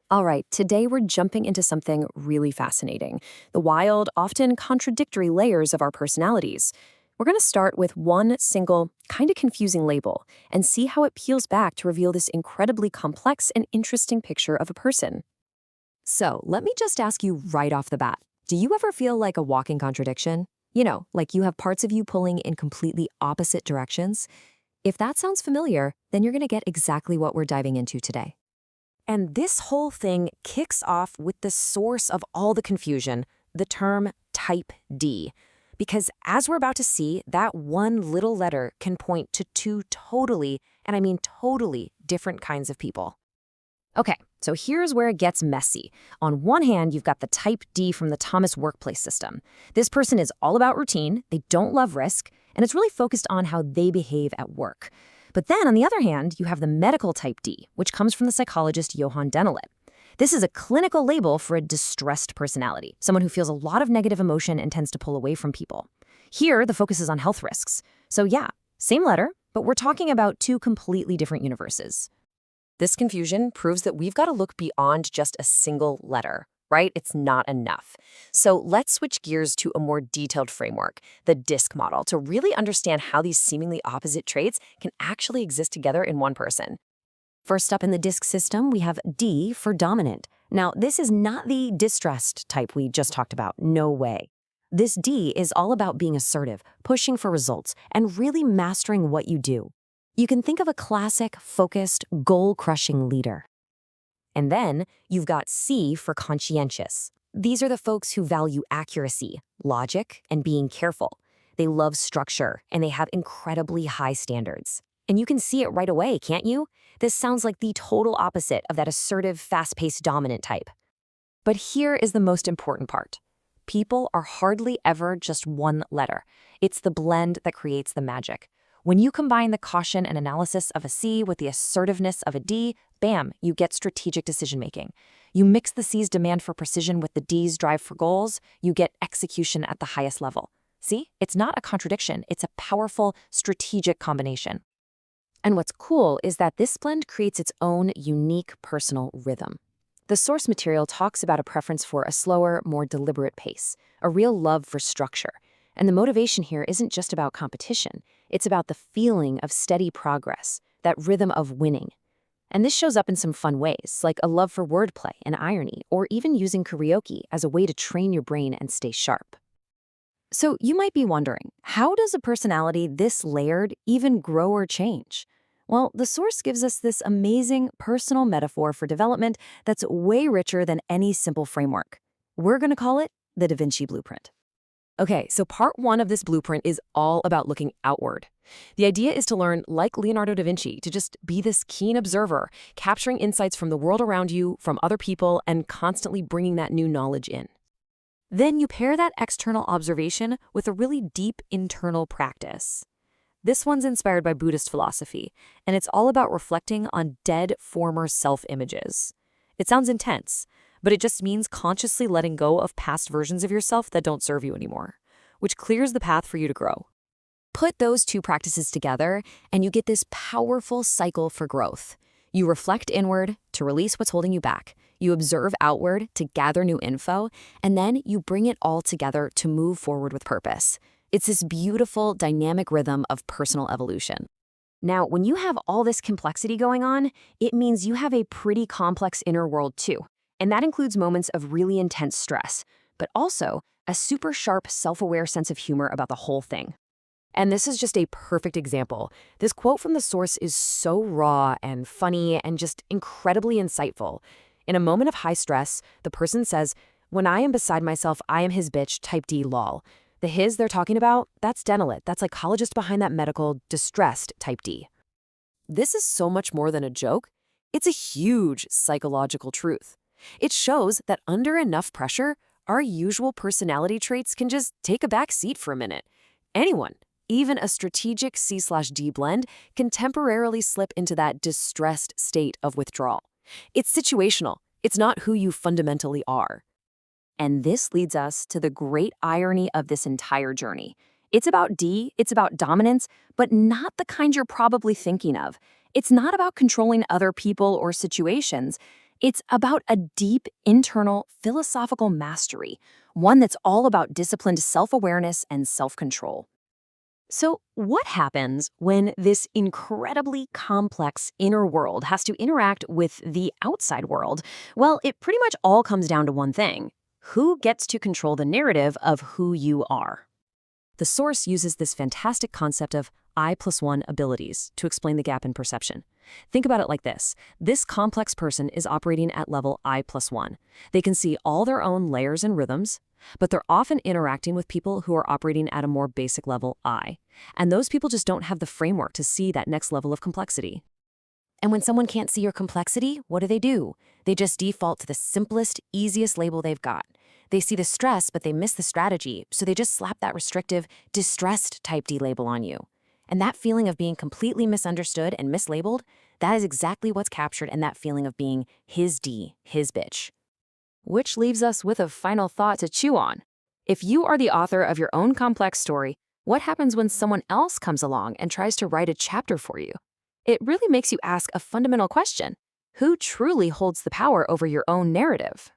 All right, today we're jumping into something really fascinating: the wild, often contradictory layers of our personalities. We're going to start with one single, kind of confusing label and see how it peels back to reveal this incredibly complex and interesting picture of a person. So, let me just ask you right off the bat, do you ever feel like a walking contradiction? Like you have parts of you pulling in completely opposite directions? If that sounds familiar, then you're going to get exactly what we're diving into today. And this whole thing kicks off with the source of all the confusion, the term type D. Because as we're about to see, that one little letter can point to two totally, and I mean totally, different kinds of people. Okay, so here's where it gets messy. On one hand, you've got the type D from the Thomas workplace system. This person is all about routine, they don't love risk, and it's really focused on how they behave at work. But then, on the other hand, you have the medical type D, which comes from the psychologist Johann Dennelet. This is a clinical label for a distressed personality, someone who feels a lot of negative emotion and tends to pull away from people. Here, the focus is on health risks. So yeah, same letter, but we're talking about two completely different universes. This confusion proves that we've got to look beyond just a single letter, right? It's not enough. So let's switch gears to a more detailed framework, the DISC model, to really understand how these seemingly opposite traits can actually exist together in one person. First up in the DISC system, we have D for dominant. Now, this is not the distressed type we just talked about. No way. This D is all about being assertive, pushing for results, and really mastering what you do. You can think of a classic, focused, goal-crushing leader. And then you've got C for conscientious. These are the folks who value accuracy, logic, and being careful. They love structure, and they have incredibly high standards. And you can see it right away, can't you? This sounds like the total opposite of that assertive, fast-paced dominant type. But here is the most important part. People are hardly ever just one letter. It's the blend that creates the magic. When you combine the caution and analysis of a C with the assertiveness of a D, bam, you get strategic decision-making. You mix the C's demand for precision with the D's drive for goals, you get execution at the highest level. See? It's not a contradiction, it's a powerful, strategic combination. And what's cool is that this blend creates its own unique personal rhythm. The source material talks about a preference for a slower, more deliberate pace, a real love for structure. And the motivation here isn't just about competition. It's about the feeling of steady progress, that rhythm of winning. And this shows up in some fun ways, like a love for wordplay and irony, or even using karaoke as a way to train your brain and stay sharp. So you might be wondering, how does a personality this layered even grow or change? Well, the source gives us this amazing personal metaphor for development that's way richer than any simple framework. We're going to call it the Da Vinci Blueprint. Okay, so part one of this blueprint is all about looking outward. The idea is to learn, like Leonardo da Vinci, to just be this keen observer, capturing insights from the world around you, from other people, and constantly bringing that new knowledge in. Then you pair that external observation with a really deep internal practice. This one's inspired by Buddhist philosophy, and it's all about reflecting on dead former self-images. It sounds intense, but it just means consciously letting go of past versions of yourself that don't serve you anymore, which clears the path for you to grow. Put those two practices together, and you get this powerful cycle for growth. You reflect inward to release what's holding you back. You observe outward to gather new info, and then you bring it all together to move forward with purpose. It's this beautiful, dynamic rhythm of personal evolution. Now, when you have all this complexity going on, it means you have a pretty complex inner world too. And that includes moments of really intense stress, but also a super sharp, self-aware sense of humor about the whole thing. And this is just a perfect example. This quote from the source is so raw and funny and just incredibly insightful. In a moment of high stress, the person says, "When I am beside myself, I am his bitch, type D lol." The his they're talking about, that's Dennelet, that psychologist behind that medical, distressed type D. This is so much more than a joke. It's a huge psychological truth. It shows that under enough pressure, our usual personality traits can just take a back seat for a minute. Anyone, even a strategic C/D blend, can temporarily slip into that distressed state of withdrawal. It's situational. It's not who you fundamentally are. And this leads us to the great irony of this entire journey. It's about D, it's about dominance, but not the kind you're probably thinking of. It's not about controlling other people or situations. It's about a deep internal philosophical mastery, one that's all about disciplined self-awareness and self-control. So, what happens when this incredibly complex inner world has to interact with the outside world? Well, it pretty much all comes down to one thing: who gets to control the narrative of who you are? The source uses this fantastic concept of I+1 abilities to explain the gap in perception. Think about it like this. This complex person is operating at level I+1. They can see all their own layers and rhythms, but they're often interacting with people who are operating at a more basic level I. And those people just don't have the framework to see that next level of complexity. And when someone can't see your complexity, what do? They just default to the simplest, easiest label they've got. They see the stress, but they miss the strategy, so they just slap that restrictive, distressed type D label on you. And that feeling of being completely misunderstood and mislabeled, that is exactly what's captured in that feeling of being his D, his bitch. Which leaves us with a final thought to chew on. If you are the author of your own complex story, what happens when someone else comes along and tries to write a chapter for you? It really makes you ask a fundamental question. Who truly holds the power over your own narrative?